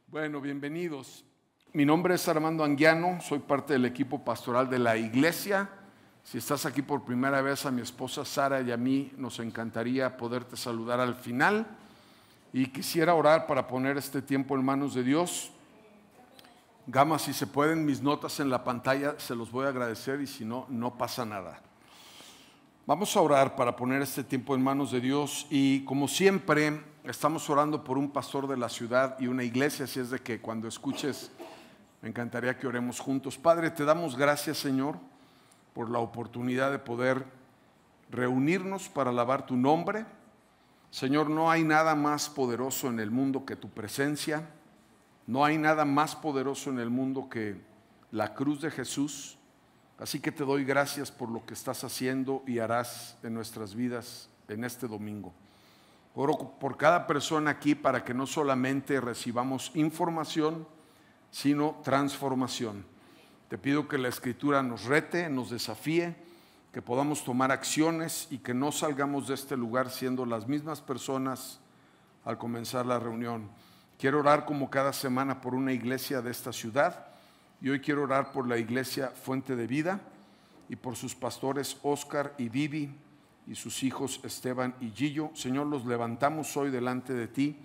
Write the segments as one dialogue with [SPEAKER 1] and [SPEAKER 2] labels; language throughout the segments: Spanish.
[SPEAKER 1] Bueno, bienvenidos. Mi nombre es Armando Anguiano, soy parte del equipo pastoral de la iglesia. Si estás aquí por primera vez, a mi esposa Sara y a mí nos encantaría poderte saludar al final. Y quisiera orar para poner este tiempo en manos de Dios. Gama, si se pueden, mis notas en la pantalla, se los voy a agradecer y si no, no pasa nada. Vamos a orar para poner este tiempo en manos de Dios y como siempre estamos orando por un pastor de la ciudad y una iglesia, así es de que cuando escuches me encantaría que oremos juntos. Padre, te damos gracias, Señor, por la oportunidad de poder reunirnos para alabar tu nombre. Señor, no hay nada más poderoso en el mundo que tu presencia, no hay nada más poderoso en el mundo que la cruz de Jesús. Así que te doy gracias por lo que estás haciendo y harás en nuestras vidas en este domingo. Oro por cada persona aquí para que no solamente recibamos información, sino transformación. Te pido que la Escritura nos rete, nos desafíe, que podamos tomar acciones y que no salgamos de este lugar siendo las mismas personas al comenzar la reunión. Quiero orar como cada semana por una iglesia de esta ciudad. Y hoy quiero orar por la iglesia Fuente de Vida y por sus pastores Oscar y Vivi y sus hijos Esteban y Gillo. Señor, los levantamos hoy delante de ti.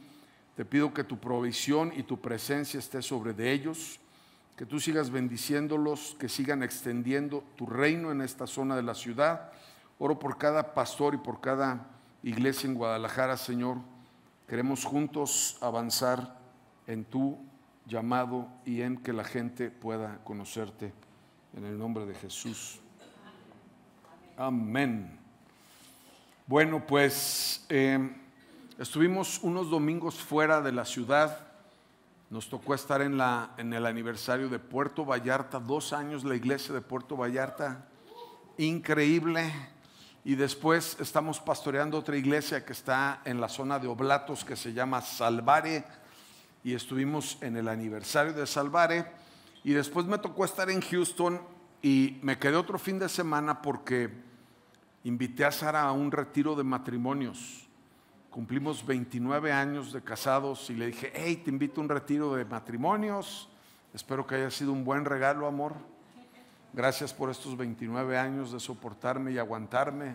[SPEAKER 1] Te pido que tu provisión y tu presencia esté sobre de ellos, que tú sigas bendiciéndolos, que sigan extendiendo tu reino en esta zona de la ciudad. Oro por cada pastor y por cada iglesia en Guadalajara, Señor. Queremos juntos avanzar en tu llamado y en que la gente pueda conocerte en el nombre de Jesús. Amén. Bueno, pues estuvimos unos domingos fuera de la ciudad. Nos tocó estar en el aniversario de Puerto Vallarta, 2 años la iglesia de Puerto Vallarta, increíble. Y después estamos pastoreando otra iglesia que está en la zona de Oblatos que se llama Salvare. Y estuvimos en el aniversario de Salvare y después me tocó estar en Houston y me quedé otro fin de semana porque invité a Sara a un retiro de matrimonios. Cumplimos 29 años de casados y le dije, hey, te invito a un retiro de matrimonios, espero que haya sido un buen regalo, amor. Gracias por estos 29 años de soportarme y aguantarme,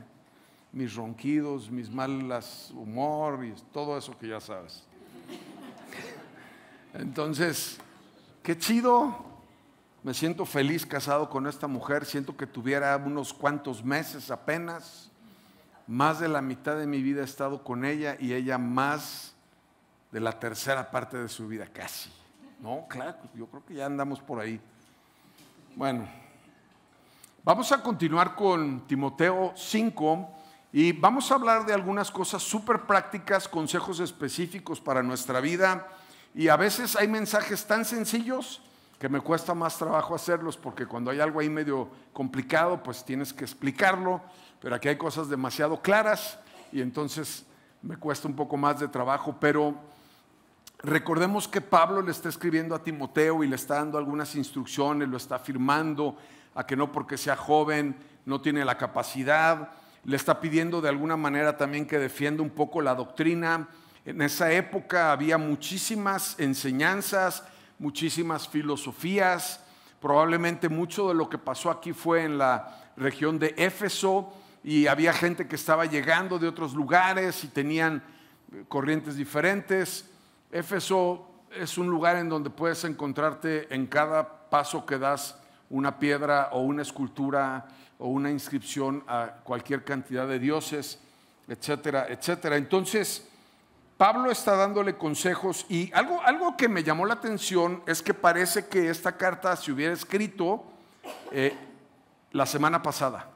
[SPEAKER 1] mis ronquidos, mis malas humor y todo eso que ya sabes. Entonces, qué chido, me siento feliz casado con esta mujer, siento que tuviera unos cuantos meses apenas, más de la mitad de mi vida he estado con ella y ella más de la tercera parte de su vida, casi. No, claro, yo creo que ya andamos por ahí. Bueno, vamos a continuar con Timoteo 5 y vamos a hablar de algunas cosas súper prácticas, consejos específicos para nuestra vida. Y a veces hay mensajes tan sencillos que me cuesta más trabajo hacerlos porque cuando hay algo ahí medio complicado, pues tienes que explicarlo, pero aquí hay cosas demasiado claras y entonces me cuesta un poco más de trabajo. Pero recordemos que Pablo le está escribiendo a Timoteo y le está dando algunas instrucciones, lo está afirmando a que no porque sea joven no tiene la capacidad, le está pidiendo de alguna manera también que defienda un poco la doctrina. En esa época había muchísimas enseñanzas, muchísimas filosofías. Probablemente mucho de lo que pasó aquí fue en la región de Éfeso y había gente que estaba llegando de otros lugares y tenían corrientes diferentes. Éfeso es un lugar en donde puedes encontrarte en cada paso que das una piedra o una escultura o una inscripción a cualquier cantidad de dioses, etcétera, etcétera. Entonces, Pablo está dándole consejos y algo que me llamó la atención es que parece que esta carta se hubiera escrito la semana pasada.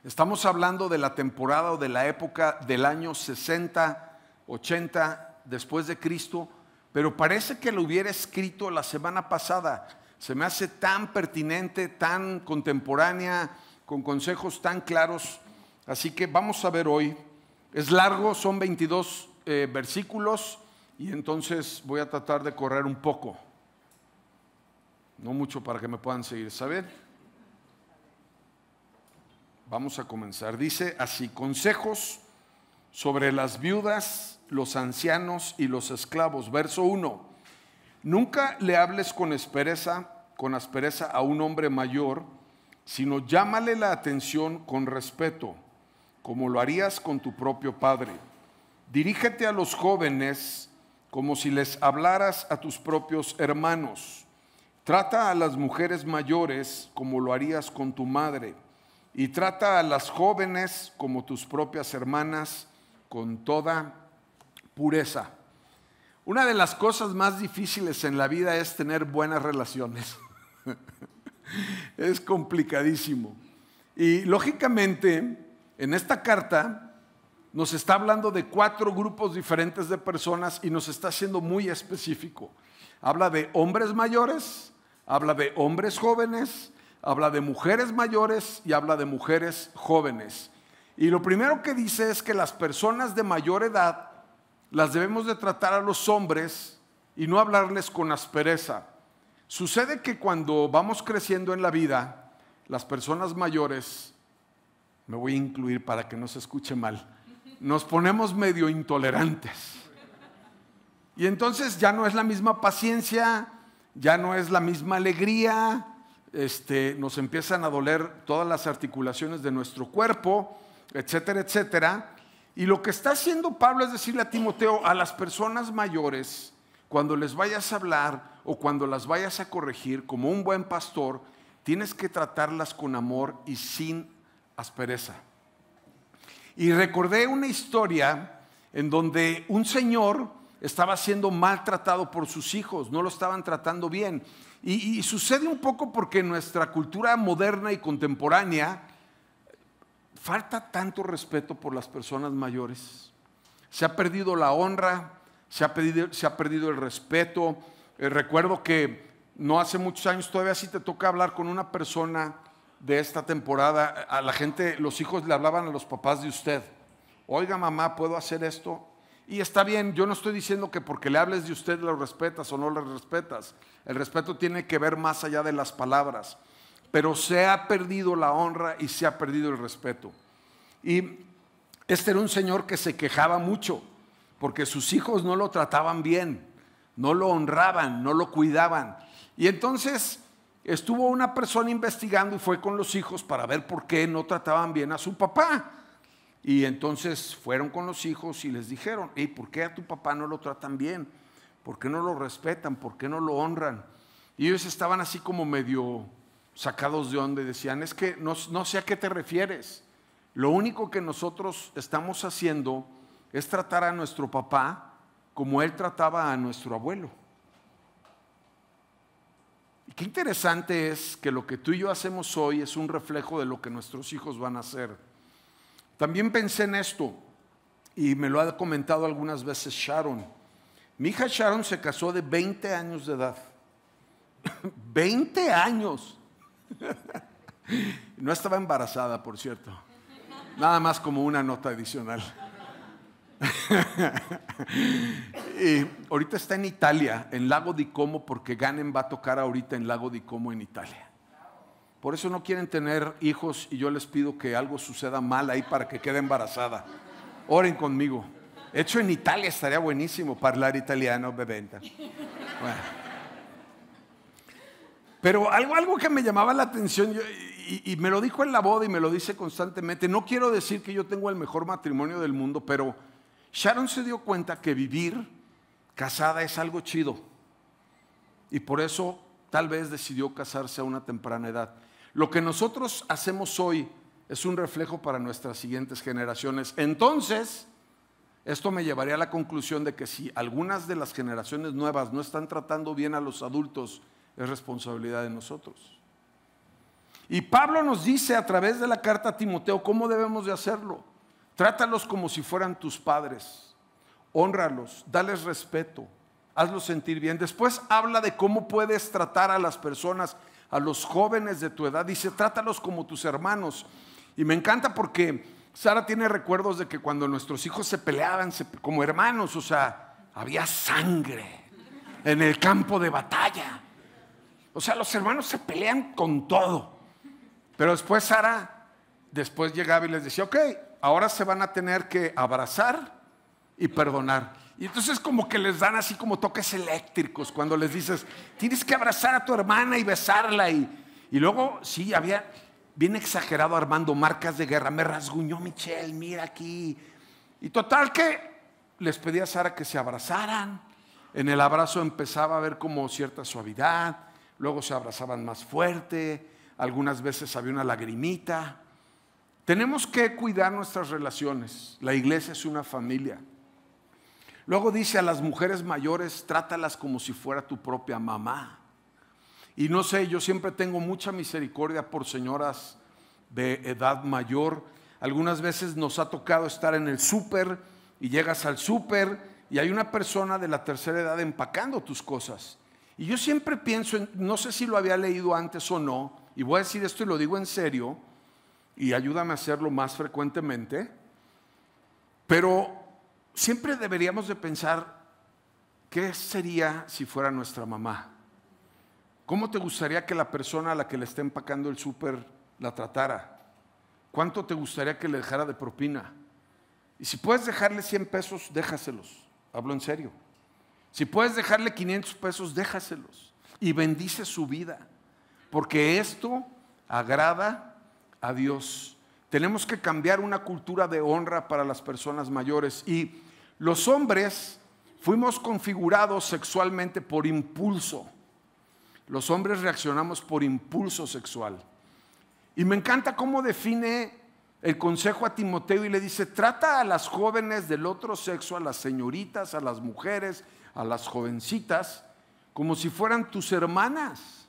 [SPEAKER 1] Estamos hablando de la temporada o de la época del año 60, 80 después de Cristo, pero parece que lo hubiera escrito la semana pasada. Se me hace tan pertinente, tan contemporánea, con consejos tan claros. Así que vamos a ver hoy. Es largo, son 22 versículos y entonces voy a tratar de correr un poco. No mucho para que me puedan seguir, ¿saben? Vamos a comenzar. Dice así, consejos sobre las viudas, los ancianos y los esclavos. Verso 1. Nunca le hables con aspereza a un hombre mayor, sino llámale la atención con respeto, como lo harías con tu propio padre. Dirígete a los jóvenes como si les hablaras a tus propios hermanos. Trata a las mujeres mayores como lo harías con tu madre, y trata a las jóvenes como tus propias hermanas, con toda pureza. Una de las cosas más difíciles en la vida es tener buenas relaciones. Es complicadísimo. Y lógicamente, en esta carta nos está hablando de 4 grupos diferentes de personas y nos está siendo muy específico. Habla de hombres mayores, habla de hombres jóvenes, habla de mujeres mayores y habla de mujeres jóvenes. Y lo primero que dice es que las personas de mayor edad las debemos de tratar a los hombres y no hablarles con aspereza. Sucede que cuando vamos creciendo en la vida, las personas mayores, me voy a incluir para que no se escuche mal, nos ponemos medio intolerantes. Y entonces ya no es la misma paciencia, ya no es la misma alegría, nos empiezan a doler todas las articulaciones de nuestro cuerpo, etcétera, etcétera. Y lo que está haciendo Pablo es decirle a Timoteo, a las personas mayores, cuando les vayas a hablar o cuando las vayas a corregir, como un buen pastor, tienes que tratarlas con amor y sin aspereza. Y recordé una historia en donde un señor estaba siendo maltratado por sus hijos, no lo estaban tratando bien. Y sucede un poco porque en nuestra cultura moderna y contemporánea falta tanto respeto por las personas mayores. Se ha perdido la honra, se ha perdido el respeto. Recuerdo que no hace muchos años, todavía si te toca hablar con una persona de esta temporada, a la gente, los hijos le hablaban a los papás de usted. Oiga, mamá, ¿puedo hacer esto? Y está bien, yo no estoy diciendo que porque le hables de usted lo respetas o no lo respetas. El respeto tiene que ver más allá de las palabras. Pero se ha perdido la honra y se ha perdido el respeto. Y este era un señor que se quejaba mucho porque sus hijos no lo trataban bien, no lo honraban, no lo cuidaban. Y entonces estuvo una persona investigando y fue con los hijos para ver por qué no trataban bien a su papá. Y entonces fueron con los hijos y les dijeron, ¿y por qué a tu papá no lo tratan bien? ¿Por qué no lo respetan? ¿Por qué no lo honran? Y ellos estaban así como medio sacados de onda y decían, es que no sé a qué te refieres. Lo único que nosotros estamos haciendo es tratar a nuestro papá como él trataba a nuestro abuelo. Y qué interesante es que lo que tú y yo hacemos hoy es un reflejo de lo que nuestros hijos van a hacer. También pensé en esto y me lo ha comentado algunas veces Sharon. Mi hija Sharon se casó de 20 años de edad. 20 años. No estaba embarazada, por cierto. Nada más como una nota adicional. Y ahorita está en Italia, en Lago di Como, porque Ganem va a tocar ahorita en Lago di Como en Italia. Por eso no quieren tener hijos y yo les pido que algo suceda mal ahí para que quede embarazada. Oren conmigo. Hecho en Italia estaría buenísimo hablar italiano, bebenta. Bueno. Pero algo que me llamaba la atención y me lo dijo en la boda y me lo dice constantemente. No quiero decir que yo tengo el mejor matrimonio del mundo, pero Sharon se dio cuenta que vivir casada es algo chido. Y por eso tal vez decidió casarse a una temprana edad. Lo que nosotros hacemos hoy es un reflejo para nuestras siguientes generaciones. Entonces, esto me llevaría a la conclusión de que si algunas de las generaciones nuevas no están tratando bien a los adultos, es responsabilidad de nosotros. Y Pablo nos dice a través de la carta a Timoteo cómo debemos de hacerlo. Trátalos como si fueran tus padres. Hónralos, dales respeto, hazlos sentir bien. Después habla de cómo puedes tratar a las personas, a los jóvenes de tu edad. Dice, trátalos como tus hermanos. Y me encanta porque Sara tiene recuerdos de que cuando nuestros hijos se peleaban como hermanos, o sea, había sangre en el campo de batalla. O sea, los hermanos se pelean con todo. Pero después Sara, llegaba y les decía, ok, ahora se van a tener que abrazar y perdonar. Y entonces como que les dan así como toques eléctricos cuando les dices, tienes que abrazar a tu hermana y besarla. Y luego, sí, había bien exagerado Armando, marcas de guerra. Me rasguñó Michelle, mira aquí. Y total que les pedí a Sara que se abrazaran. En el abrazo empezaba a ver como cierta suavidad. Luego se abrazaban más fuerte. Algunas veces había una lagrimita. Tenemos que cuidar nuestras relaciones. La iglesia es una familia. Luego dice a las mujeres mayores, trátalas como si fuera tu propia mamá. Y no sé, yo siempre tengo mucha misericordia por señoras de edad mayor. Algunas veces nos ha tocado estar en el súper y llegas al súper y hay una persona de la tercera edad empacando tus cosas. Y yo siempre pienso, no sé si lo había leído antes o no, y voy a decir esto y lo digo en serio, y ayúdame a hacerlo más frecuentemente, pero siempre deberíamos de pensar, ¿qué sería si fuera nuestra mamá? ¿Cómo te gustaría que la persona a la que le esté empacando el súper la tratara? ¿Cuánto te gustaría que le dejara de propina? Y si puedes dejarle 100 pesos, déjaselos. Hablo en serio. Si puedes dejarle 500 pesos, déjaselos. Y bendice su vida. Porque esto agrada a Dios. Tenemos que cambiar una cultura de honra para las personas mayores. Y los hombres fuimos configurados sexualmente por impulso. Los hombres reaccionamos por impulso sexual. Y me encanta cómo define el consejo a Timoteo y le dice, trata a las jóvenes del otro sexo, a las señoritas, a las mujeres, a las jovencitas, como si fueran tus hermanas,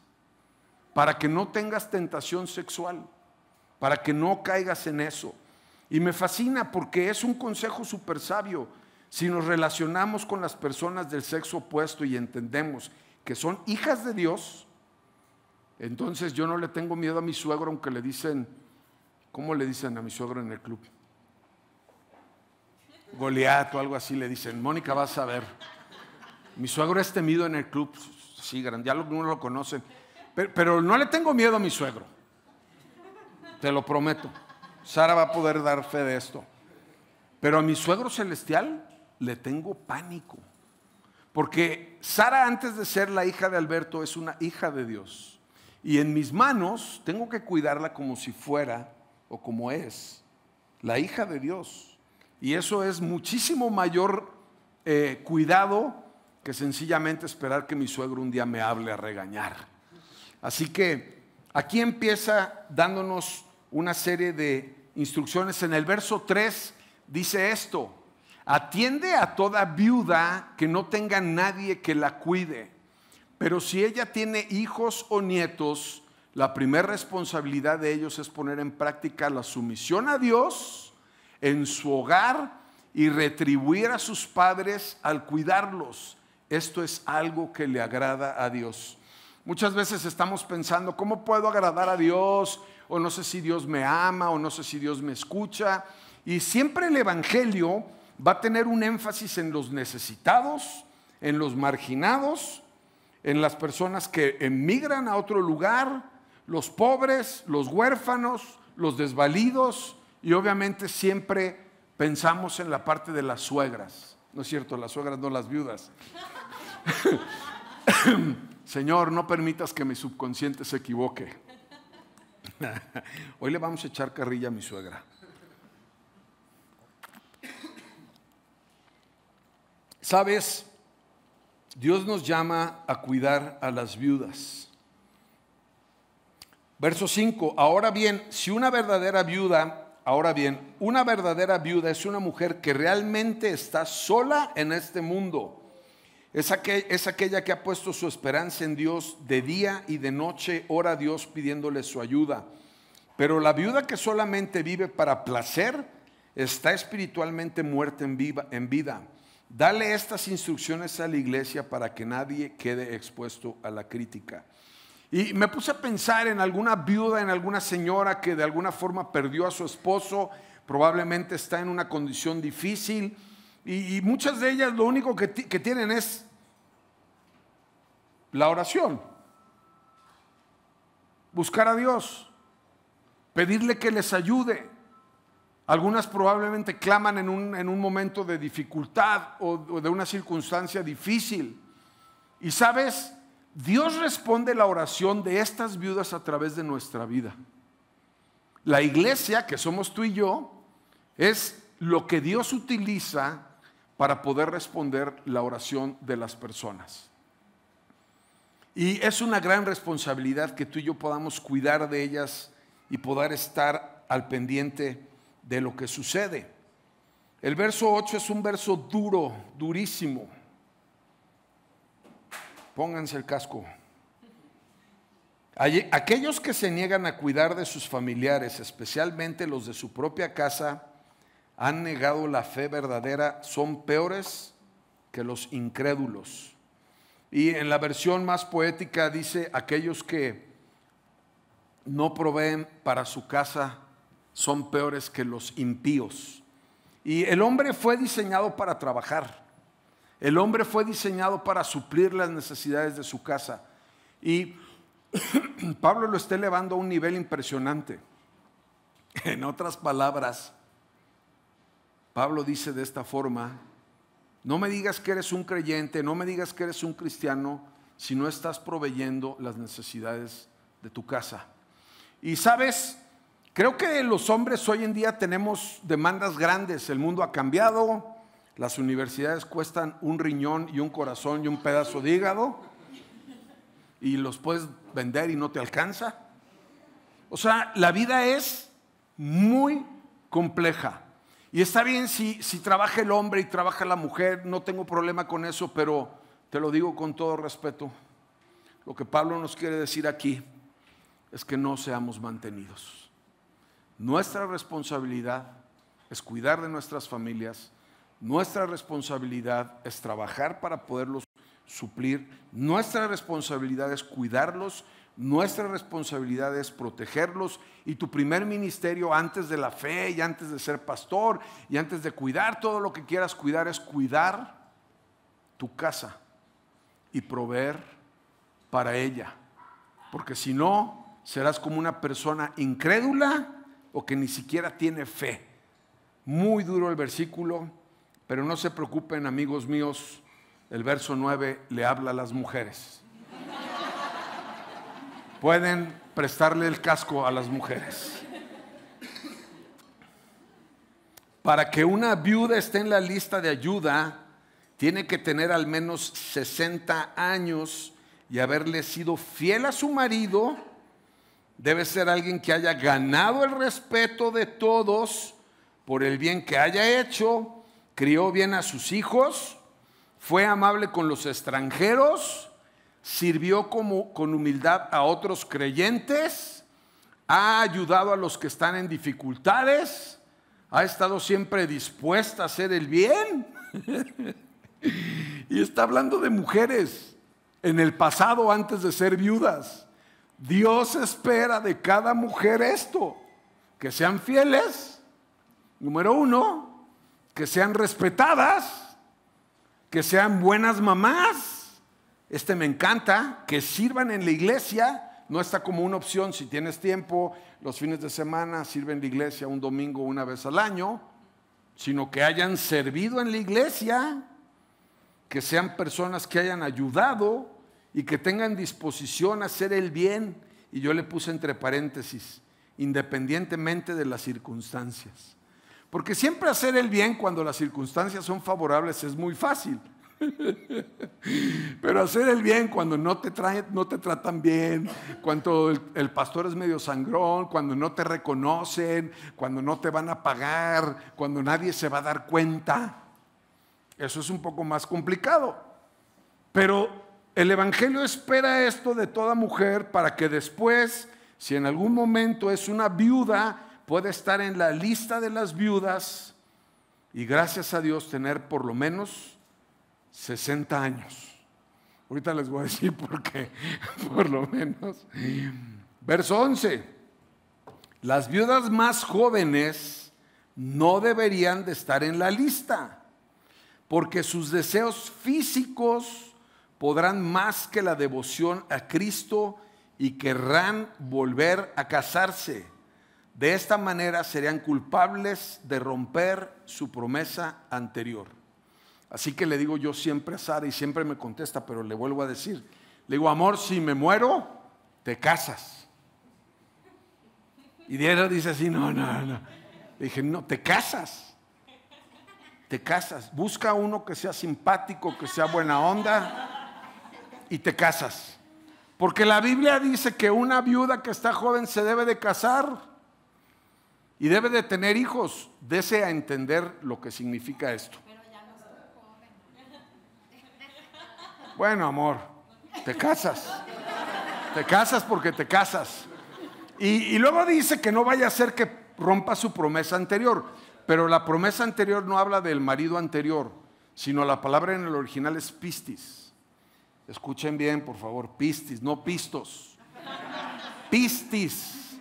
[SPEAKER 1] para que no tengas tentación sexual, para que no caigas en eso. Y me fascina porque es un consejo súper sabio. Si nos relacionamos con las personas del sexo opuesto y entendemos que son hijas de Dios, entonces yo no le tengo miedo a mi suegro, aunque le dicen, ¿cómo le dicen a mi suegro en el club? Goliat o algo así le dicen. Mónica, vas a ver. Mi suegro es temido en el club, sí, grande, ya algunos lo conocen, pero no le tengo miedo a mi suegro, te lo prometo. Sara va a poder dar fe de esto. Pero a mi suegro celestial le tengo pánico. Porque Sara, antes de ser la hija de Alberto, es una hija de Dios. Y en mis manos tengo que cuidarla como si fuera o como es la hija de Dios. Y eso es muchísimo mayor cuidado que sencillamente esperar que mi suegro un día me hable a regañar. Así que aquí empieza dándonos una serie de instrucciones. En el verso 3 dice esto: atiende a toda viuda que no tenga nadie que la cuide, pero si ella tiene hijos o nietos, la primera responsabilidad de ellos es poner en práctica la sumisión a Dios en su hogar y retribuir a sus padres al cuidarlos. Esto es algo que le agrada a Dios. Muchas veces estamos pensando, ¿cómo puedo agradar a Dios? O no sé si Dios me ama, o no sé si Dios me escucha. Y siempre el evangelio va a tener un énfasis en los necesitados, en los marginados, en las personas que emigran a otro lugar, los pobres, los huérfanos, los desvalidos, y obviamente siempre pensamos en la parte de las suegras. No es cierto, las suegras, no las viudas. Señor, no permitas que mi subconsciente se equivoque. Hoy le vamos a echar carrilla a mi suegra. ¿Sabes? Dios nos llama a cuidar a las viudas. Verso 5, ahora bien, una verdadera viuda es una mujer que realmente está sola en este mundo. Es aquella que ha puesto su esperanza en Dios de día y de noche, ora a Dios pidiéndole su ayuda. Pero la viuda que solamente vive para placer está espiritualmente muerta en vida. Dale estas instrucciones a la iglesia para que nadie quede expuesto a la crítica. Y me puse a pensar en alguna viuda, en alguna señora que de alguna forma perdió a su esposo, probablemente está en una condición difícil. Y muchas de ellas lo único que tienen es la oración. Buscar a Dios. Pedirle que les ayude. Algunas probablemente claman en un momento de dificultad o de una circunstancia difícil. Y sabes, Dios responde la oración de estas viudas a través de nuestra vida. La iglesia, que somos tú y yo, es lo que Dios utiliza para poder responder la oración de las personas. Y es una gran responsabilidad que tú y yo podamos cuidar de ellas y poder estar al pendiente de lo que sucede. El verso 8 es un verso duro, durísimo. Pónganse el casco. Aquellos que se niegan a cuidar de sus familiares, especialmente los de su propia casa, han negado la fe verdadera, son peores que los incrédulos. Y en la versión más poética dice, aquellos que no proveen para su casa son peores que los impíos. Y el hombre fue diseñado para trabajar. El hombre fue diseñado para suplir las necesidades de su casa. Y Pablo lo está elevando a un nivel impresionante. En otras palabras, Pablo dice de esta forma: no me digas que eres un creyente, no me digas que eres un cristiano si no estás proveyendo las necesidades de tu casa. Y sabes, creo que los hombres hoy en día tenemos demandas grandes. El mundo ha cambiado, las universidades cuestan un riñón y un corazón y un pedazo de hígado, y los puedes vender y no te alcanza. O sea, la vida es muy compleja. Y está bien si trabaja el hombre y trabaja la mujer, no tengo problema con eso, pero te lo digo con todo respeto. Lo que Pablo nos quiere decir aquí es que no seamos mantenidos. Nuestra responsabilidad es cuidar de nuestras familias, nuestra responsabilidad es trabajar para poderlos suplir, nuestra responsabilidad es cuidarlos, nuestra responsabilidad es protegerlos. Y tu primer ministerio antes de la fe y antes de ser pastor y antes de cuidar todo lo que quieras cuidar es cuidar tu casa y proveer para ella, porque si no serás como una persona incrédula o que ni siquiera tiene fe. Muy duro el versículo, pero no se preocupen, amigos míos, el verso 9 le habla a las mujeres. Pueden prestarle el casco a las mujeres. Para que una viuda esté en la lista de ayuda, tiene que tener al menos 60 años y haberle sido fiel a su marido. Debe ser alguien que haya ganado el respeto de todos por el bien que haya hecho, crió bien a sus hijos, fue amable con los extranjeros, sirvió con humildad a otros creyentes, ha ayudado a los que están en dificultades, ha estado siempre dispuesta a hacer el bien. Y está hablando de mujeres en el pasado antes de ser viudas. Dios espera de cada mujer esto: que sean fieles, número uno, que sean respetadas, que sean buenas mamás. Me encanta, que sirvan en la iglesia. No está como una opción si tienes tiempo, los fines de semana sirve en la iglesia un domingo una vez al año, sino que hayan servido en la iglesia, que sean personas que hayan ayudado y que tengan disposición a hacer el bien. Y yo le puse entre paréntesis, independientemente de las circunstancias. Porque siempre hacer el bien cuando las circunstancias son favorables es muy fácil. Pero hacer el bien cuando no te tratan bien, cuando el pastor es medio sangrón, cuando no te reconocen, cuando no te van a pagar, cuando nadie se va a dar cuenta, eso es un poco más complicado. Pero el Evangelio espera esto de toda mujer para que después, si en algún momento es una viuda, pueda estar en la lista de las viudas y gracias a Dios tener por lo menos 60 años. Ahorita les voy a decir por qué, por lo menos. Verso 11. Las viudas más jóvenes no deberían de estar en la lista, porque sus deseos físicos podrán más que la devoción a Cristo y querrán volver a casarse. De esta manera serían culpables de romper su promesa anterior. Así que le digo yo siempre a Sara, y siempre me contesta, pero le vuelvo a decir, le digo, amor, si me muero, te casas. Y Diana dice así, no. Le dije, no, te casas. Te casas. Busca uno que sea simpático, que sea buena onda, y te casas. Porque la Biblia dice que una viuda que está joven se debe de casar y debe de tener hijos. Dese a entender lo que significa esto. Bueno, amor, te casas. Te casas porque te casas. Y luego dice que no vaya a ser que rompa su promesa anterior. Pero la promesa anterior no habla del marido anterior, sino la palabra en el original es pistis. Escuchen bien, por favor, pistis, no pistos. Pistis,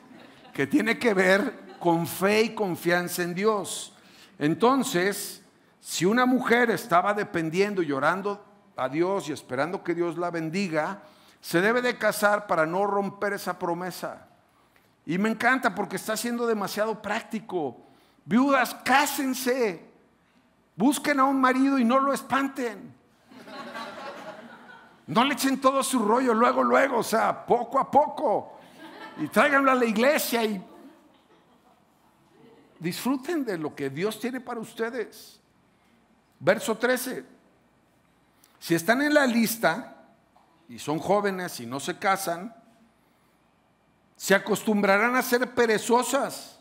[SPEAKER 1] que tiene que ver con fe y confianza en Dios. Entonces, si una mujer estaba dependiendo y orando a Dios y esperando que Dios la bendiga, se debe de casar para no romper esa promesa. Y me encanta porque está siendo demasiado práctico. Viudas, cásense, busquen a un marido y no lo espanten. No le echen todo su rollo luego, o sea, poco a poco. Y tráiganlo a la iglesia y disfruten de lo que Dios tiene para ustedes. Verso 13. Si están en la lista y son jóvenes y no se casan, se acostumbrarán a ser perezosas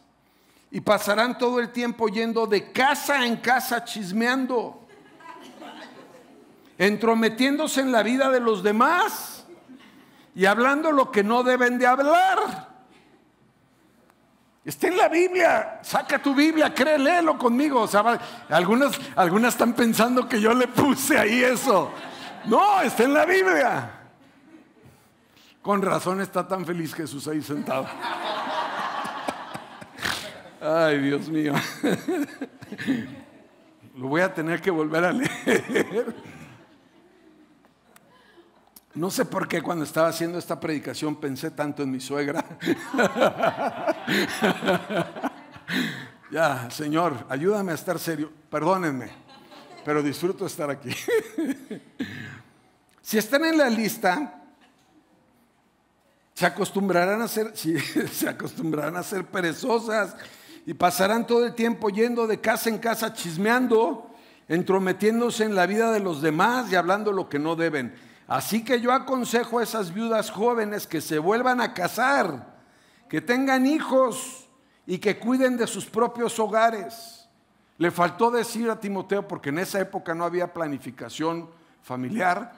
[SPEAKER 1] y pasarán todo el tiempo yendo de casa en casa chismeando, entrometiéndose en la vida de los demás y hablando lo que no deben de hablar. Está en la Biblia, saca tu Biblia, léelo conmigo. O sea, algunas están pensando que yo le puse ahí eso. No, está en la Biblia. Con razón está tan feliz Jesús ahí sentado. Ay, Dios mío. Lo voy a tener que volver a leer. No sé por qué cuando estaba haciendo esta predicación pensé tanto en mi suegra. Ya, Señor, ayúdame a estar serio. Perdónenme, pero disfruto estar aquí. Si están en la lista, se acostumbrarán a ser perezosas y pasarán todo el tiempo yendo de casa en casa chismeando, entrometiéndose en la vida de los demás y hablando lo que no deben. Así que yo aconsejo a esas viudas jóvenes que se vuelvan a casar, que tengan hijos y que cuiden de sus propios hogares. Le faltó decir a Timoteo, porque en esa época no había planificación familiar,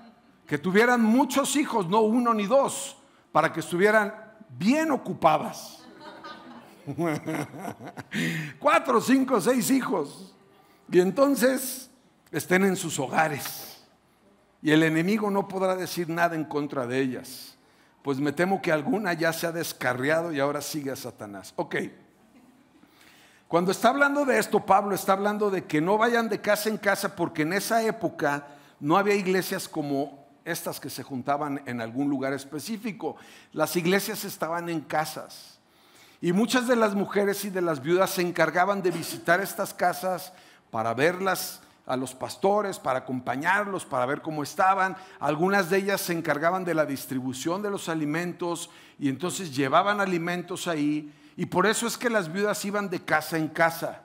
[SPEAKER 1] que tuvieran muchos hijos, no uno ni dos, para que estuvieran bien ocupadas. 4, 5, 6 hijos. Y entonces estén en sus hogares. Y el enemigo no podrá decir nada en contra de ellas. Pues me temo que alguna ya se ha descarriado y ahora sigue a Satanás. Ok. Cuando está hablando de esto, Pablo está hablando de que no vayan de casa en casa, porque en esa época no había iglesias como estas que se juntaban en algún lugar específico. Las iglesias estaban en casas. Y muchas de las mujeres y de las viudas se encargaban de visitar estas casas para verlas a los pastores, para acompañarlos, para ver cómo estaban. Algunas de ellas se encargaban de la distribución de los alimentos y entonces llevaban alimentos ahí. Y por eso es que las viudas iban de casa en casa.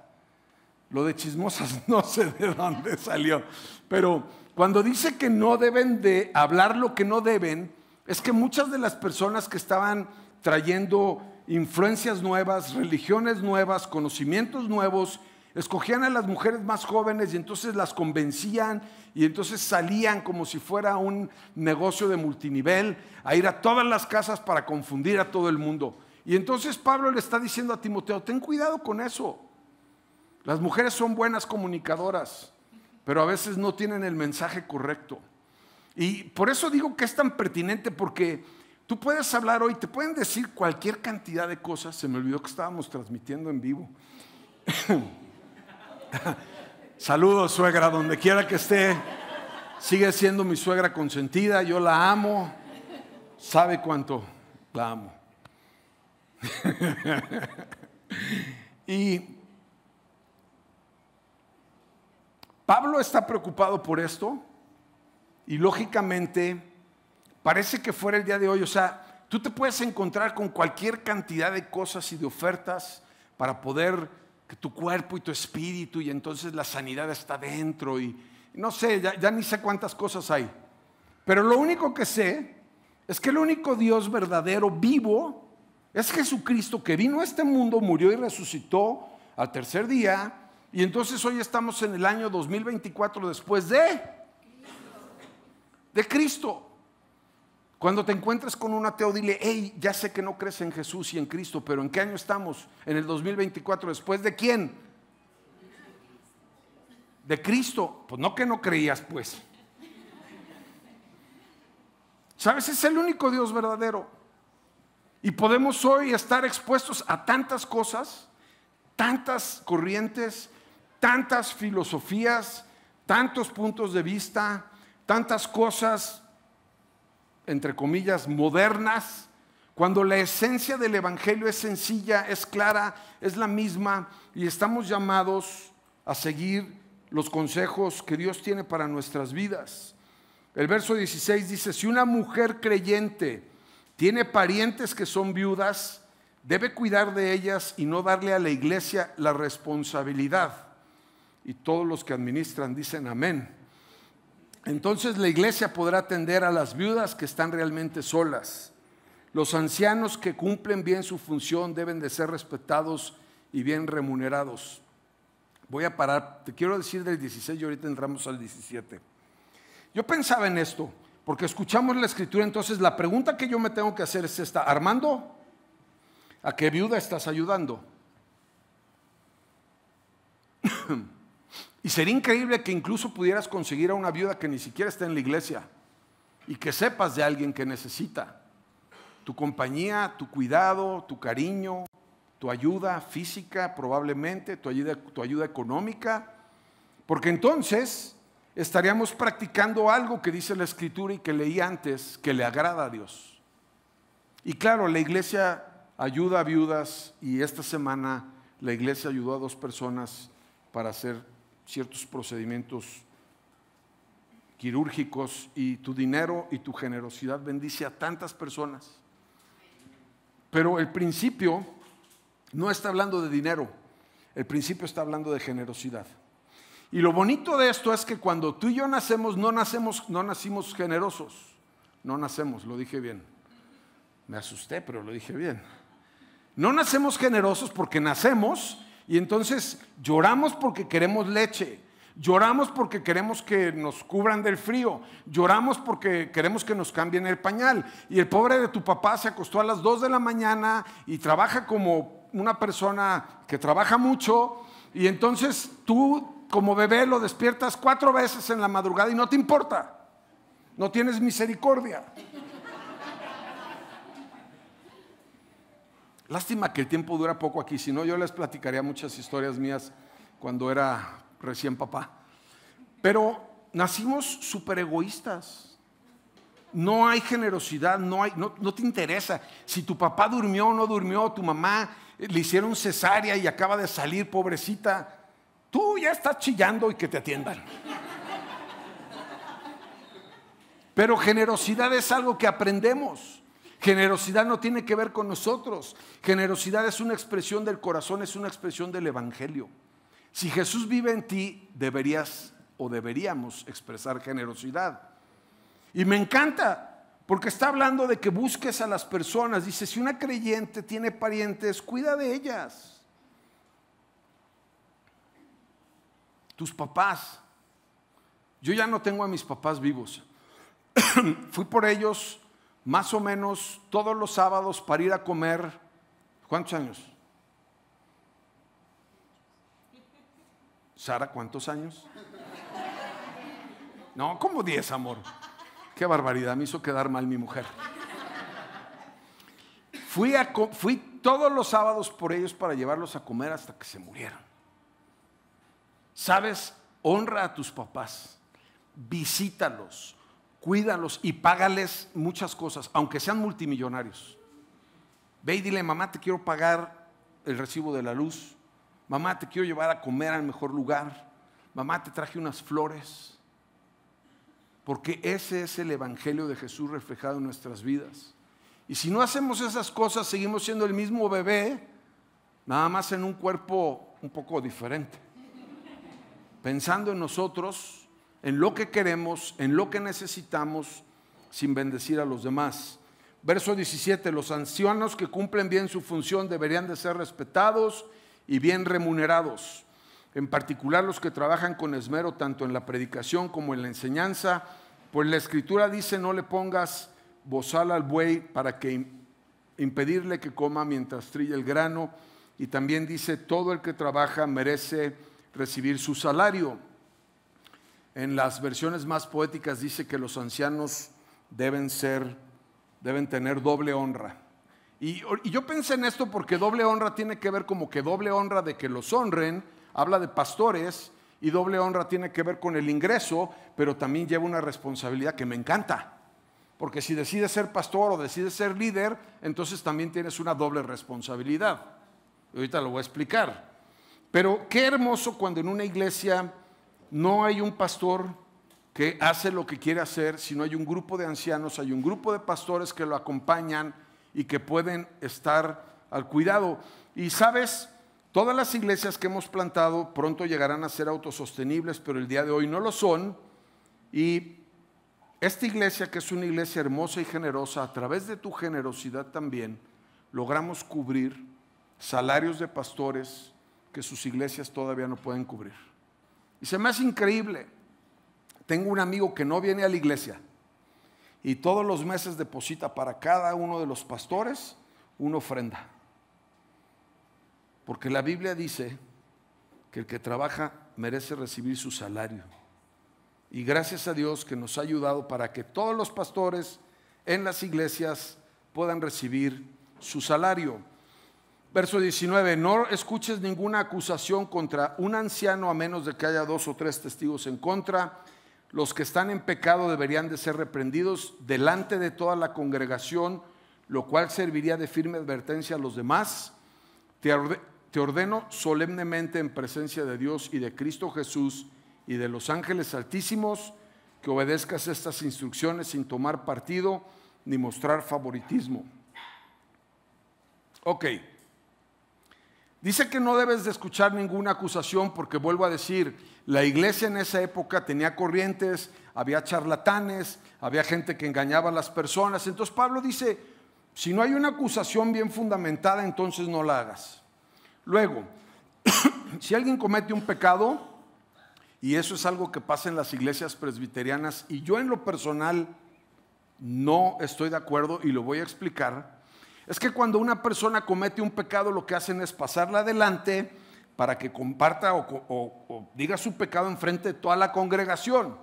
[SPEAKER 1] Lo de chismosas no sé de dónde salió, pero cuando dice que no deben de hablar lo que no deben, es que muchas de las personas que estaban trayendo influencias nuevas, religiones nuevas, conocimientos nuevos, escogían a las mujeres más jóvenes y entonces las convencían y entonces salían como si fuera un negocio de multinivel a ir a todas las casas para confundir a todo el mundo. Y entonces Pablo le está diciendo a Timoteo, ten cuidado con eso. Las mujeres son buenas comunicadoras, pero a veces no tienen el mensaje correcto. Y por eso digo que es tan pertinente, porque tú puedes hablar hoy, te pueden decir cualquier cantidad de cosas. Se me olvidó que estábamos transmitiendo en vivo. Saludos, suegra, donde quiera que esté. Sigue siendo mi suegra consentida, yo la amo. Sabe cuánto la amo. Y Pablo está preocupado por esto y lógicamente parece que fuera el día de hoy. O sea, tú te puedes encontrar con cualquier cantidad de cosas y de ofertas para poder que tu cuerpo y tu espíritu, y entonces la sanidad está dentro y no sé, ya ni sé cuántas cosas hay. Pero lo único que sé es que el único Dios verdadero, vivo, es Jesucristo, que vino a este mundo, murió y resucitó al tercer día. Y entonces hoy estamos en el año 2024 después de Cristo. Cuando te encuentres con un ateo, dile: hey, ya sé que no crees en Jesús y en Cristo, pero ¿en qué año estamos? En el 2024, ¿después de quién? De Cristo. Pues no, que no creías, pues. ¿Sabes? Es el único Dios verdadero. Y podemos hoy estar expuestos a tantas cosas, tantas corrientes, tantas filosofías, tantos puntos de vista, tantas cosas, entre comillas, modernas, cuando la esencia del evangelio es sencilla, es clara, es la misma, y estamos llamados a seguir los consejos que Dios tiene para nuestras vidas. El verso 16 dice: si una mujer creyente tiene parientes que son viudas, debe cuidar de ellas y no darle a la iglesia la responsabilidad. Y todos los que administran dicen amén. Entonces la iglesia podrá atender a las viudas que están realmente solas. Los ancianos que cumplen bien su función deben de ser respetados y bien remunerados. Voy a parar, te quiero decir del 16 y ahorita entramos al 17. Yo pensaba en esto, porque escuchamos la escritura. Entonces la pregunta que yo me tengo que hacer es esta: Armando, ¿a qué viuda estás ayudando? Y sería increíble que incluso pudieras conseguir a una viuda que ni siquiera está en la iglesia y que sepas de alguien que necesita tu compañía, tu cuidado, tu cariño, tu ayuda física probablemente, tu ayuda económica, porque entonces estaríamos practicando algo que dice la escritura y que leí antes, que le agrada a Dios. Y claro, la iglesia ayuda a viudas, y esta semana la iglesia ayudó a 2 personas para hacer ciertos procedimientos quirúrgicos, y tu dinero y tu generosidad bendice a tantas personas. Pero el principio no está hablando de dinero, el principio está hablando de generosidad. Y lo bonito de esto es que cuando tú y yo nacemos, no nacimos generosos. No nacemos, lo dije bien. Me asusté, pero lo dije bien. No nacemos generosos porque nacemos y entonces lloramos porque queremos leche. Lloramos porque queremos que nos cubran del frío. Lloramos porque queremos que nos cambien el pañal. Y el pobre de tu papá se acostó a las 2 de la mañana y trabaja como una persona que trabaja mucho. Y entonces tú, como bebé, lo despiertas 4 veces en la madrugada y no te importa. No tienes misericordia. Lástima que el tiempo dura poco aquí, si no yo les platicaría muchas historias mías cuando era recién papá. Pero nacimos súper egoístas. No hay generosidad, no te interesa si tu papá durmió o no durmió, tu mamá le hicieron cesárea y acaba de salir, pobrecita. Tú ya estás chillando y que te atiendan. Pero generosidad es algo que aprendemos. Generosidad no tiene que ver con nosotros. Generosidad es una expresión del corazón, es una expresión del evangelio. Si Jesús vive en ti, deberíamos expresar generosidad. Y me encanta, porque está hablando de que busques a las personas. Dice, si una creyente tiene parientes, cuida de ellas. Tus papás. Yo ya no tengo a mis papás vivos. Fui por ellos más o menos todos los sábados para ir a comer. ¿Cuántos años? Sara, ¿cuántos años? No, como 10, amor. Qué barbaridad, me hizo quedar mal mi mujer. Fui todos los sábados por ellos para llevarlos a comer hasta que se murieron. ¿Sabes? Honra a tus papás, visítalos, cuídalos y págales muchas cosas, aunque sean multimillonarios. Ve y dile, mamá, te quiero pagar el recibo de la luz. Mamá, te quiero llevar a comer al mejor lugar. Mamá, te traje unas flores. Porque ese es el evangelio de Jesús reflejado en nuestras vidas. Y si no hacemos esas cosas, seguimos siendo el mismo bebé, nada más en un cuerpo un poco diferente. Pensando en nosotros, en lo que queremos, en lo que necesitamos, sin bendecir a los demás. Verso 17, los ancianos que cumplen bien su función deberían de ser respetados y bien remunerados. En particular los que trabajan con esmero tanto en la predicación como en la enseñanza, pues la Escritura dice: no le pongas bozal al buey para que impedirle que coma mientras trilla el grano. Y también dice: todo el que trabaja merece recibir su salario. En las versiones más poéticas dice que los ancianos deben tener doble honra. Y yo pensé en esto porque doble honra tiene que ver como que doble honra de que los honren, habla de pastores, y doble honra tiene que ver con el ingreso, pero también lleva una responsabilidad que me encanta. Porque si decides ser pastor o decides ser líder, entonces también tienes una doble responsabilidad. Y ahorita lo voy a explicar. Pero qué hermoso cuando en una iglesia no hay un pastor que hace lo que quiere hacer, sino hay un grupo de ancianos, hay un grupo de pastores que lo acompañan y que pueden estar al cuidado. Y sabes, todas las iglesias que hemos plantado pronto llegarán a ser autosostenibles, pero el día de hoy no lo son. Y esta iglesia, que es una iglesia hermosa y generosa, a través de tu generosidad también logramos cubrir salarios de pastores que sus iglesias todavía no pueden cubrir. Y se me hace increíble. Tengo un amigo que no viene a la iglesia y todos los meses deposita para cada uno de los pastores una ofrenda. Porque la Biblia dice que el que trabaja merece recibir su salario. Y gracias a Dios que nos ha ayudado para que todos los pastores en las iglesias puedan recibir su salario. Verso 19, no escuches ninguna acusación contra un anciano a menos de que haya 2 o 3 testigos en contra. Los que están en pecado deberían de ser reprendidos delante de toda la congregación, lo cual serviría de firme advertencia a los demás. Te ordeno solemnemente en presencia de Dios y de Cristo Jesús y de los ángeles altísimos que obedezcas estas instrucciones sin tomar partido ni mostrar favoritismo. Ok. Dice que no debes de escuchar ninguna acusación porque, vuelvo a decir, la iglesia en esa época tenía corrientes, había charlatanes, había gente que engañaba a las personas. Entonces Pablo dice, si no hay una acusación bien fundamentada, entonces no la hagas. Luego, si alguien comete un pecado, y eso es algo que pasa en las iglesias presbiterianas, y yo en lo personal no estoy de acuerdo y lo voy a explicar. Es que cuando una persona comete un pecado, lo que hacen es pasarla adelante para que comparta o diga su pecado enfrente de toda la congregación,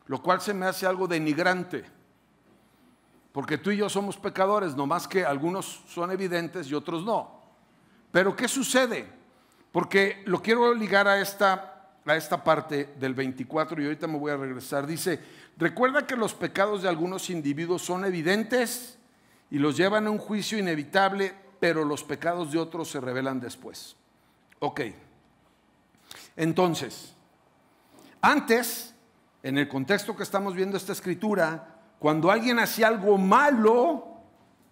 [SPEAKER 1] lo cual se me hace algo denigrante, porque tú y yo somos pecadores, nomás que algunos son evidentes y otros no. Pero ¿qué sucede? Porque lo quiero ligar a esta parte del 24 y ahorita me voy a regresar. Dice, recuerda que los pecados de algunos individuos son evidentes y los llevan a un juicio inevitable, pero los pecados de otros se revelan después. Ok. Entonces, antes, en el contexto que estamos viendo esta escritura, cuando alguien hacía algo malo,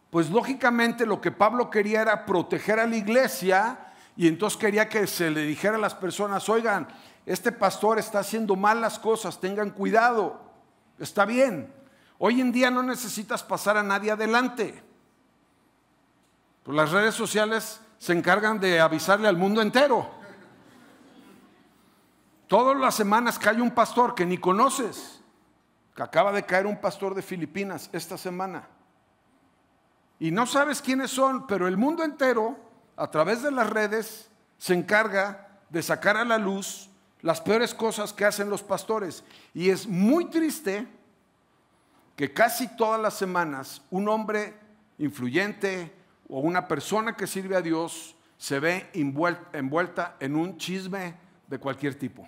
[SPEAKER 1] pues lógicamente lo que Pablo quería era proteger a la iglesia, y entonces quería que se le dijera a las personas, oigan, este pastor está haciendo mal las cosas, tengan cuidado, está bien. Hoy en día no necesitas pasar a nadie adelante. Pues las redes sociales se encargan de avisarle al mundo entero. Todas las semanas cae un pastor que ni conoces, que acaba de caer un pastor de Filipinas esta semana. Y no sabes quiénes son, pero el mundo entero, a través de las redes, se encarga de sacar a la luz las peores cosas que hacen los pastores. Y es muy triste que casi todas las semanas un hombre influyente o una persona que sirve a Dios se ve envuelta en un chisme de cualquier tipo.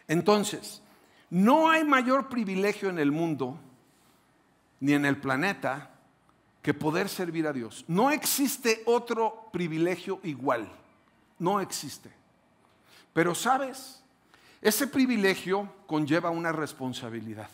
[SPEAKER 1] Entonces, no hay mayor privilegio en el mundo ni en el planeta que poder servir a Dios. No existe otro privilegio igual, no existe. Pero ¿sabes? Ese privilegio conlleva una responsabilidad.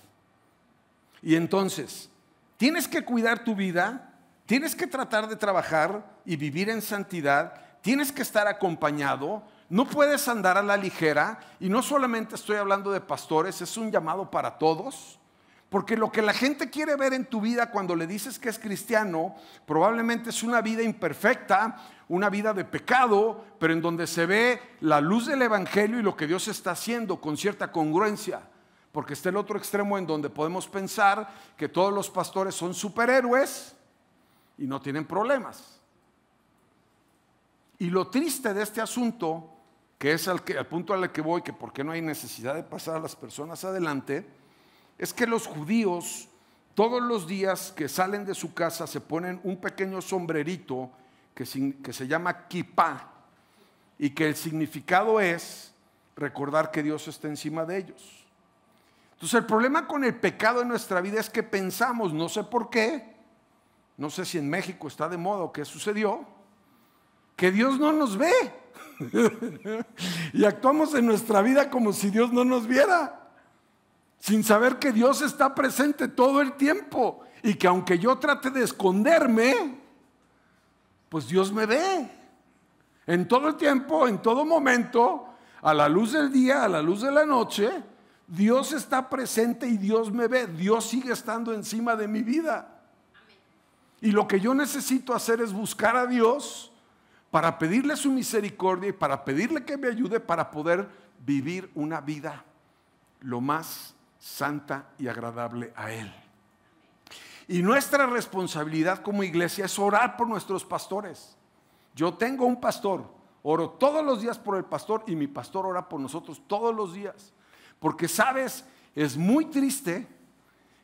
[SPEAKER 1] Y entonces, tienes que cuidar tu vida, tienes que tratar de trabajar y vivir en santidad, tienes que estar acompañado, no puedes andar a la ligera, y no solamente estoy hablando de pastores, es un llamado para todos, porque lo que la gente quiere ver en tu vida cuando le dices que es cristiano, probablemente es una vida imperfecta, una vida de pecado, pero en donde se ve la luz del evangelio y lo que Dios está haciendo con cierta congruencia. Porque está el otro extremo en donde podemos pensar que todos los pastores son superhéroes y no tienen problemas. Y lo triste de este asunto, que es al punto al que voy, que por qué no hay necesidad de pasar a las personas adelante, es que los judíos todos los días que salen de su casa se ponen un pequeño sombrerito que se llama kipá, y que el significado es recordar que Dios está encima de ellos. Entonces el problema con el pecado en nuestra vida es que pensamos, no sé por qué, no sé si en México está de moda o qué sucedió, que Dios no nos ve. Y actuamos en nuestra vida como si Dios no nos viera, sin saber que Dios está presente todo el tiempo y que aunque yo trate de esconderme, pues Dios me ve en todo el tiempo, en todo momento, a la luz del día, a la luz de la noche. Dios está presente y Dios me ve. Dios sigue estando encima de mi vida. Y lo que yo necesito hacer es buscar a Dios para pedirle su misericordia y para pedirle que me ayude para poder vivir una vida lo más santa y agradable a Él. Y nuestra responsabilidad como iglesia es orar por nuestros pastores. Yo tengo un pastor, oro todos los días por el pastor y mi pastor ora por nosotros todos los días. Porque sabes, es muy triste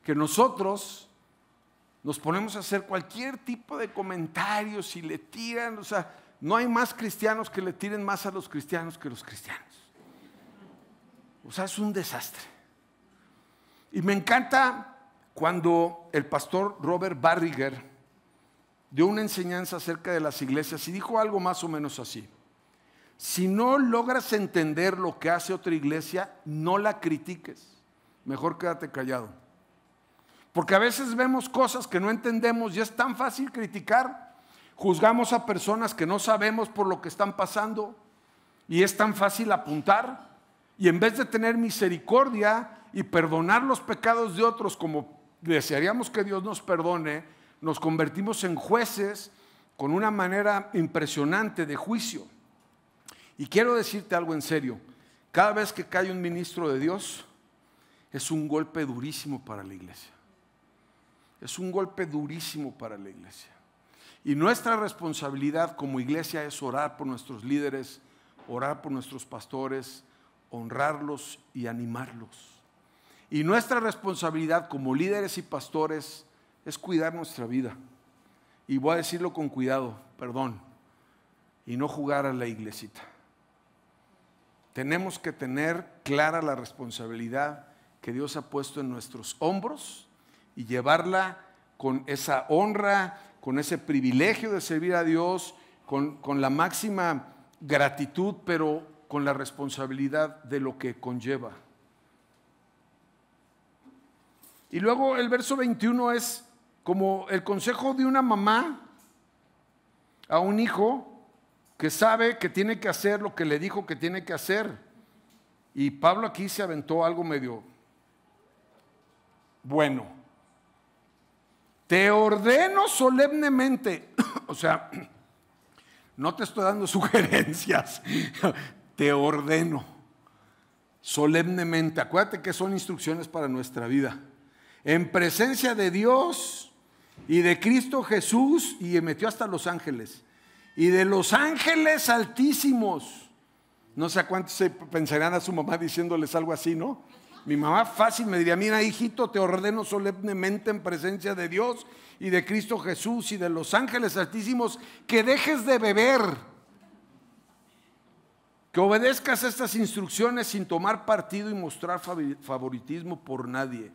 [SPEAKER 1] que nosotros nos ponemos a hacer cualquier tipo de comentarios y le tiran, o sea, no hay más cristianos que le tiren más a los cristianos que los cristianos. O sea, es un desastre. Y me encanta cuando el pastor Robert Barriger dio una enseñanza acerca de las iglesias y dijo algo más o menos así: si no logras entender lo que hace otra iglesia, no la critiques, mejor quédate callado. Porque a veces vemos cosas que no entendemos y es tan fácil criticar. Juzgamos a personas que no sabemos por lo que están pasando y es tan fácil apuntar, y en vez de tener misericordia y perdonar los pecados de otros como desearíamos que Dios nos perdone, nos convertimos en jueces con una manera impresionante de juicio. Y quiero decirte algo en serio: cada vez que cae un ministro de Dios es un golpe durísimo para la iglesia. Es un golpe durísimo para la iglesia. Y nuestra responsabilidad como iglesia es orar por nuestros líderes, orar por nuestros pastores, honrarlos y animarlos. Y nuestra responsabilidad como líderes y pastores es cuidar nuestra vida. Y voy a decirlo con cuidado, perdón, y no jugar a la iglesita. Tenemos que tener clara la responsabilidad que Dios ha puesto en nuestros hombros y llevarla con esa honra, con ese privilegio de servir a Dios, con la máxima gratitud, pero con la responsabilidad de lo que conlleva. Y luego el verso 21 es como el consejo de una mamá a un hijo que sabe que tiene que hacer lo que le dijo que tiene que hacer. Y Pablo aquí se aventó algo medio bueno. Te ordeno solemnemente, o sea, no te estoy dando sugerencias, te ordeno solemnemente. Acuérdate que son instrucciones para nuestra vida. En presencia de Dios y de Cristo Jesús, y metió hasta los ángeles, y de los ángeles altísimos. No sé a cuántos se pensarán a su mamá diciéndoles algo así, ¿no? Mi mamá fácil me diría: mira, hijito, te ordeno solemnemente en presencia de Dios y de Cristo Jesús y de los ángeles altísimos que dejes de beber, que obedezcas estas instrucciones sin tomar partido y mostrar favoritismo por nadie.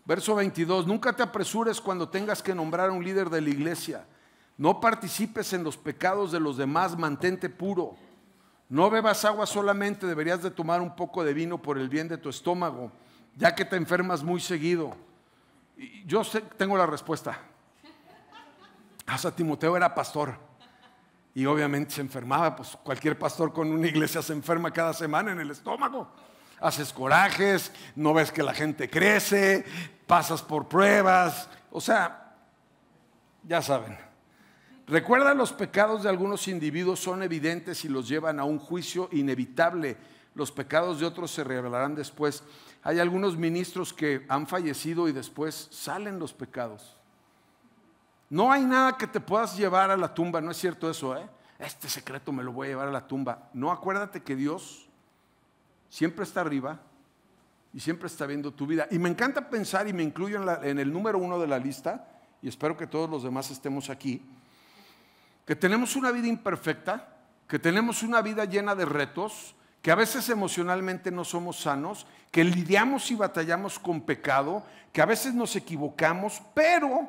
[SPEAKER 1] Verso 22, nunca te apresures cuando tengas que nombrar a un líder de la iglesia. No participes en los pecados de los demás, mantente puro. No bebas agua solamente, deberías de tomar un poco de vino por el bien de tu estómago, ya que te enfermas muy seguido. Y yo tengo la respuesta. Hasta Timoteo era pastor y obviamente se enfermaba, pues cualquier pastor con una iglesia se enferma cada semana en el estómago. Haces corajes, no ves que la gente crece, pasas por pruebas, o sea, ya saben. Recuerda, los pecados de algunos individuos son evidentes y los llevan a un juicio inevitable. Los pecados de otros se revelarán después. Hay algunos ministros que han fallecido y después salen los pecados. No hay nada que te puedas llevar a la tumba, no es cierto eso, ¿eh? Este secreto me lo voy a llevar a la tumba. No, acuérdate que Dios siempre está arriba y siempre está viendo tu vida. Y me encanta pensar, y me incluyo en el número 1 de la lista, y espero que todos los demás estemos aquí, que tenemos una vida imperfecta, que tenemos una vida llena de retos, que a veces emocionalmente no somos sanos, que lidiamos y batallamos con pecado, que a veces nos equivocamos, pero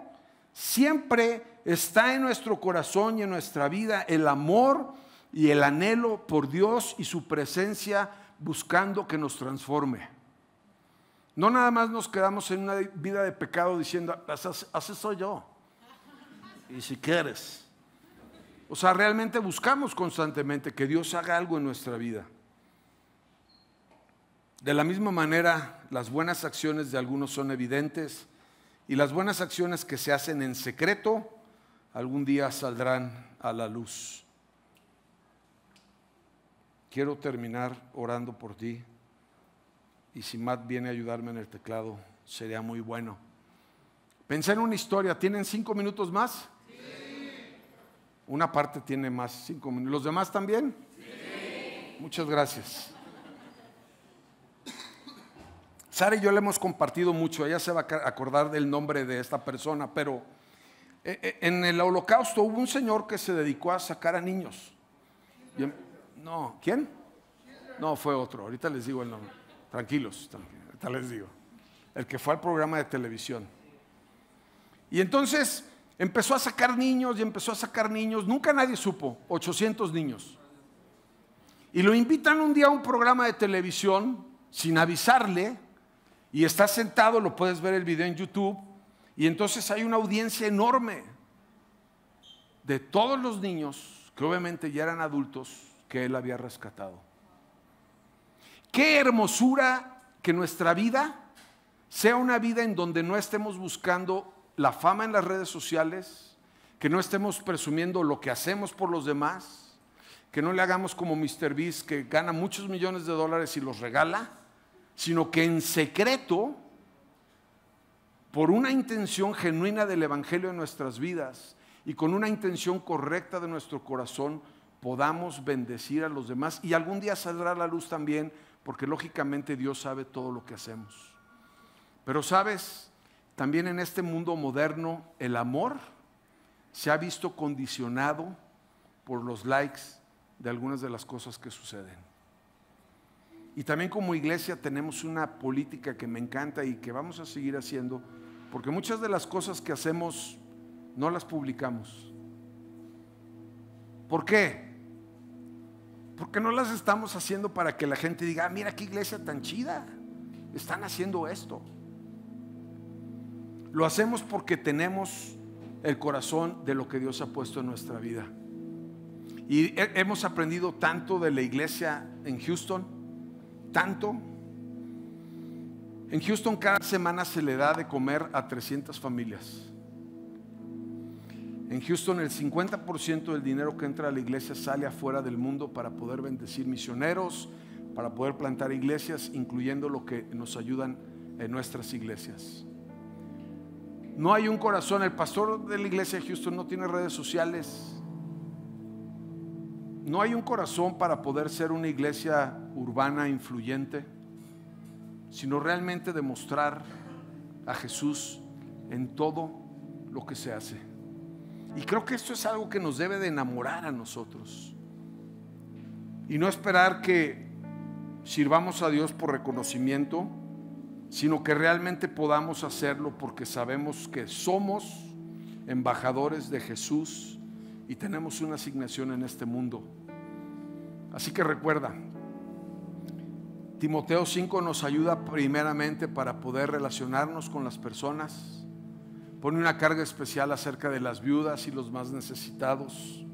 [SPEAKER 1] siempre está en nuestro corazón y en nuestra vida el amor y el anhelo por Dios y su presencia buscando que nos transforme. No nada más nos quedamos en una vida de pecado diciendo, así soy yo. Y si quieres. O sea, realmente buscamos constantemente que Dios haga algo en nuestra vida. De la misma manera, las buenas acciones de algunos son evidentes y las buenas acciones que se hacen en secreto algún día saldrán a la luz. Quiero terminar orando por ti, y si Matt viene a ayudarme en el teclado, sería muy bueno. Pensé en una historia. ¿Tienen 5 minutos más? Sí. Una parte tiene más 5 minutos. ¿Los demás también? Sí. Muchas gracias. Sara y yo le hemos compartido mucho. Ella se va a acordar del nombre de esta persona, pero en el Holocausto hubo un señor que se dedicó a sacar a niños. No, ¿quién? No, fue otro, ahorita les digo el nombre. Tranquilos, ahorita les digo. El que fue al programa de televisión. Y entonces empezó a sacar niños y empezó a sacar niños. Nunca nadie supo, 800 niños. Y lo invitan un día a un programa de televisión sin avisarle, y está sentado, lo puedes ver el video en YouTube, y entonces hay una audiencia enorme de todos los niños que obviamente ya eran adultos que él había rescatado. Qué hermosura que nuestra vida sea una vida en donde no estemos buscando la fama en las redes sociales, que no estemos presumiendo lo que hacemos por los demás, que no le hagamos como Mr. Beast, que gana muchos millones de dólares y los regala, sino que en secreto, por una intención genuina del Evangelio en nuestras vidas y con una intención correcta de nuestro corazón, podamos bendecir a los demás, y algún día saldrá a la luz también, porque lógicamente Dios sabe todo lo que hacemos. Pero sabes, también en este mundo moderno el amor se ha visto condicionado por los likes de algunas de las cosas que suceden. Y también como iglesia tenemos una política que me encanta y que vamos a seguir haciendo, porque muchas de las cosas que hacemos no las publicamos. ¿Por qué? Porque no las estamos haciendo para que la gente diga, mira qué iglesia tan chida, están haciendo esto. Lo hacemos porque tenemos el corazón de lo que Dios ha puesto en nuestra vida. Y hemos aprendido tanto de la iglesia en Houston, tanto. En Houston cada semana se le da de comer a 300 familias. En Houston el 50% del dinero que entra a la iglesia sale afuera del mundo para poder bendecir misioneros, para poder plantar iglesias, incluyendo lo que nos ayudan en nuestras iglesias. No hay un corazón. El pastor de la iglesia de Houston no tiene redes sociales. No hay un corazón para poder ser una iglesia urbana influyente, sino realmente demostrar a Jesús en todo lo que se hace. Y creo que esto es algo que nos debe de enamorar a nosotros. Y no esperar que sirvamos a Dios por reconocimiento, sino que realmente podamos hacerlo porque sabemos que somos embajadores de Jesús y tenemos una asignación en este mundo. Así que recuerda, Timoteo 5 nos ayuda primeramente para poder relacionarnos con las personas. Pone una carga especial acerca de las viudas y los más necesitados.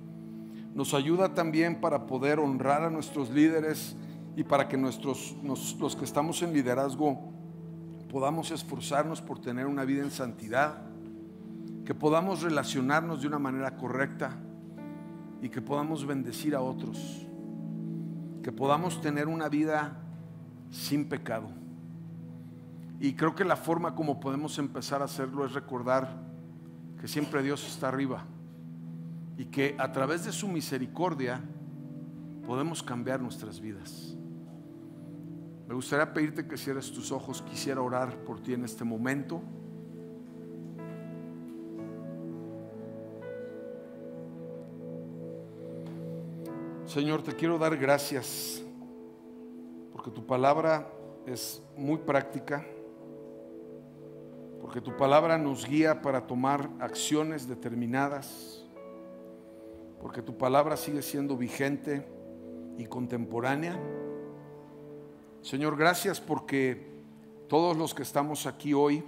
[SPEAKER 1] Nos ayuda también para poder honrar a nuestros líderes y para que los que estamos en liderazgo podamos esforzarnos por tener una vida en santidad, que podamos relacionarnos de una manera correcta y que podamos bendecir a otros, que podamos tener una vida sin pecado. Y creo que la forma como podemos empezar a hacerlo es recordar que siempre Dios está arriba y que a través de su misericordia podemos cambiar nuestras vidas. Me gustaría pedirte que cierres tus ojos. Quisiera orar por ti en este momento. Señor, te quiero dar gracias porque tu palabra es muy práctica, porque tu palabra nos guía para tomar acciones determinadas, porque tu palabra sigue siendo vigente y contemporánea. Señor, gracias porque todos los que estamos aquí hoy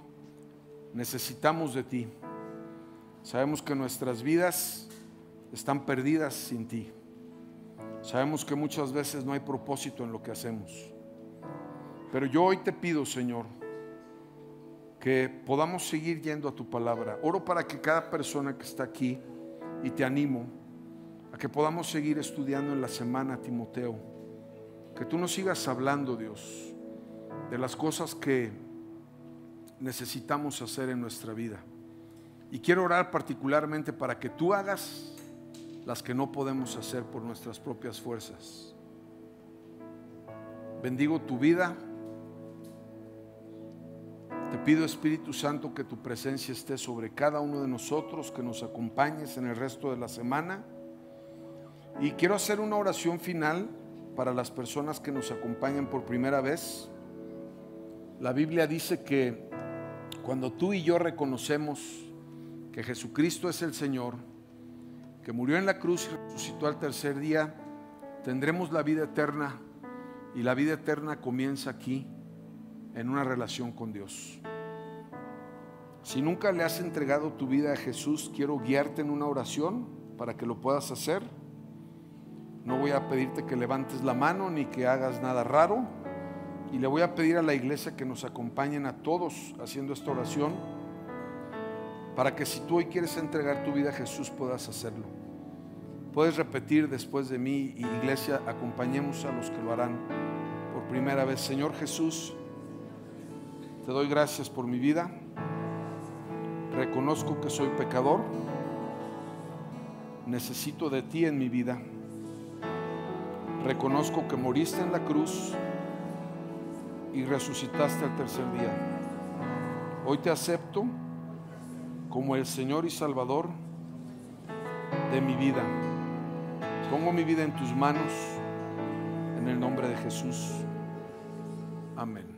[SPEAKER 1] necesitamos de ti. Sabemos que nuestras vidas están perdidas sin ti. Sabemos que muchas veces no hay propósito en lo que hacemos. Pero yo hoy te pido, Señor, que podamos seguir yendo a tu palabra. Oro para que cada persona que está aquí, y te animo a que podamos seguir estudiando en la semana, Timoteo. Que tú nos sigas hablando, Dios, de las cosas que necesitamos hacer en nuestra vida. Y quiero orar particularmente para que tú hagas las que no podemos hacer por nuestras propias fuerzas. Bendigo tu vida. Te pido, Espíritu Santo, que tu presencia esté sobre cada uno de nosotros, que nos acompañes en el resto de la semana. Y quiero hacer una oración final para las personas que nos acompañan por primera vez. La Biblia dice que cuando tú y yo reconocemos que Jesucristo es el Señor, que murió en la cruz y resucitó al tercer día, tendremos la vida eterna, y la vida eterna comienza aquí, en una relación con Dios. Si nunca le has entregado tu vida a Jesús, quiero guiarte en una oración para que lo puedas hacer. No voy a pedirte que levantes la mano ni que hagas nada raro, y le voy a pedir a la iglesia que nos acompañen a todos haciendo esta oración, para que si tú hoy quieres entregar tu vida a Jesús puedas hacerlo. Puedes repetir después de mí, y iglesia, acompañemos a los que lo harán por primera vez. Señor Jesús, te doy gracias por mi vida. Reconozco que soy pecador. Necesito de ti en mi vida. Reconozco que moriste en la cruz y resucitaste al tercer día. Hoy te acepto como el Señor y Salvador de mi vida. Pongo mi vida en tus manos, en el nombre de Jesús. Amén.